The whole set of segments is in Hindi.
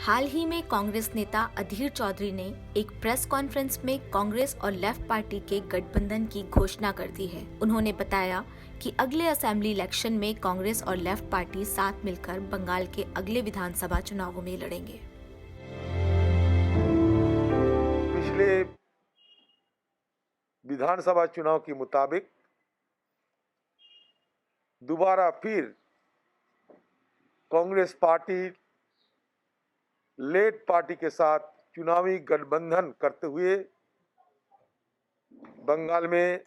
हाल ही में कांग्रेस नेता अधीर चौधरी ने एक प्रेस कॉन्फ्रेंस में कांग्रेस और लेफ्ट पार्टी के गठबंधन की घोषणा कर दी है। उन्होंने बताया कि अगले असेंबली इलेक्शन में कांग्रेस और लेफ्ट पार्टी साथ मिलकर बंगाल के अगले विधानसभा चुनावों में लड़ेंगे। पिछले विधानसभा चुनाव के मुताबिक दोबारा फिर कांग्रेस पार्टी लेफ्ट पार्टी के साथ चुनावी गठबंधन करते हुए बंगाल में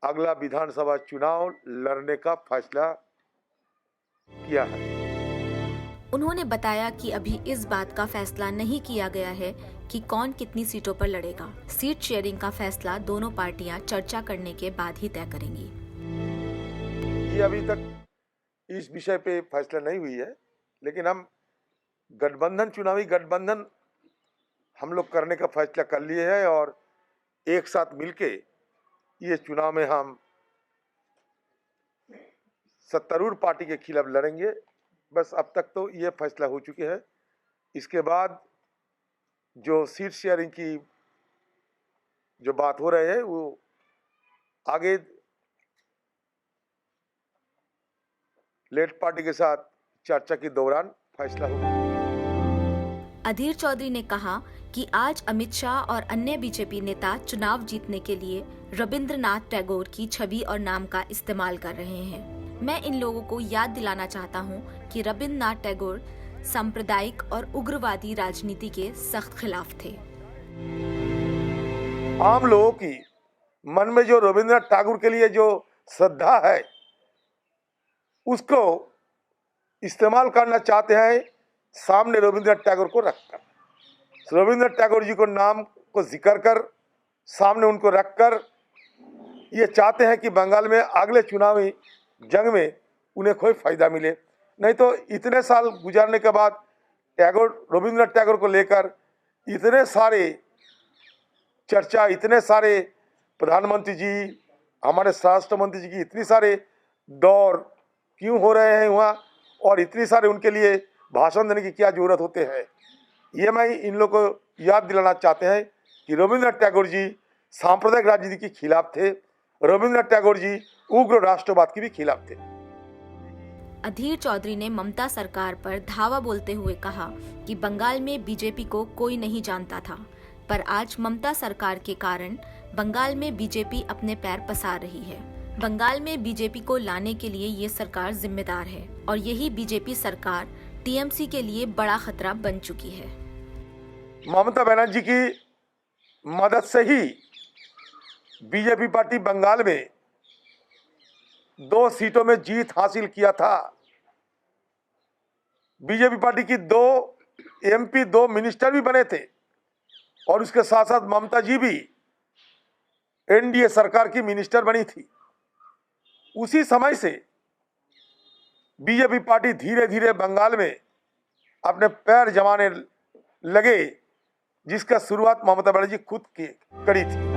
अगला विधानसभा चुनाव लड़ने का फैसला किया है। उन्होंने बताया कि अभी इस बात का फैसला नहीं किया गया है कि कौन कितनी सीटों पर लड़ेगा। सीट शेयरिंग का फैसला दोनों पार्टियां चर्चा करने के बाद ही तय करेंगी। ये अभी तक इस विषय पे फैसला नहीं हुई है, लेकिन हम गठबंधन चुनावी गठबंधन हम लोग करने का फैसला कर लिए है और एक साथ मिलके ये चुनाव में हम सत्तारूढ़ पार्टी के खिलाफ लड़ेंगे। बस अब तक तो ये फैसला हो चुके हैं। इसके बाद जो सीट शेयरिंग की जो बात हो रही है वो आगे लेफ्ट पार्टी के साथ चर्चा के दौरान फैसला होगा। अधीर चौधरी ने कहा कि आज अमित शाह और अन्य बीजेपी नेता चुनाव जीतने के लिए रविंद्रनाथ टैगोर की छवि और नाम का इस्तेमाल कर रहे हैं। मैं इन लोगों को याद दिलाना चाहता हूं कि रविंद्रनाथ टैगोर सांप्रदायिक और उग्रवादी राजनीति के सख्त खिलाफ थे। आम लोगों की मन में जो रविंद्रनाथ टैगोर के लिए जो श्रद्धा है उसको इस्तेमाल करना चाहते हैं सामने रविंद्रनाथ टैगोर को रखकर। रविंद्रनाथ टैगोर जी को नाम को जिक्र कर सामने उनको रखकर ये चाहते हैं कि बंगाल में अगले चुनावी जंग में उन्हें कोई फायदा मिले। नहीं तो इतने साल गुजारने के बाद रविंद्रनाथ टैगोर को लेकर इतने सारे चर्चा, इतने सारे प्रधानमंत्री जी, हमारे स्वराष्ट्र मंत्री जी की इतनी सारे दौर क्यों हो रहे हैं वहाँ, और इतनी सारे उनके लिए भाषण देने की क्या जरूरत होते हैं। ये मैं इन लोगों को याद दिलाना चाहते हैं कि रविंद्रनाथ टैगोर जी सांप्रदायिक राजनीति के खिलाफ थे। रविंद्रनाथ टैगोर जी उग्र राष्ट्रवाद के भी खिलाफ थे। अधीर चौधरी ने ममता सरकार पर धावा बोलते हुए कहा कि बंगाल में बीजेपी को कोई नहीं जानता था, पर आज ममता सरकार के कारण बंगाल में बीजेपी अपने पैर पसार रही है। बंगाल में बीजेपी को लाने के लिए ये सरकार जिम्मेदार है और यही बीजेपी सरकार टीएमसी के लिए बड़ा खतरा बन चुकी है। ममता बनर्जी की मदद से ही बीजेपी पार्टी बंगाल में 2 सीटों में जीत हासिल किया था। बीजेपी पार्टी की 2 एमपी 2 मिनिस्टर भी बने थे और उसके साथ साथ ममता जी भी एनडीए सरकार की मिनिस्टर बनी थी। उसी समय से बीजेपी पार्टी धीरे धीरे बंगाल में अपने पैर जमाने लगे, जिसका शुरुआत ममता बनर्जी खुद की करी थी।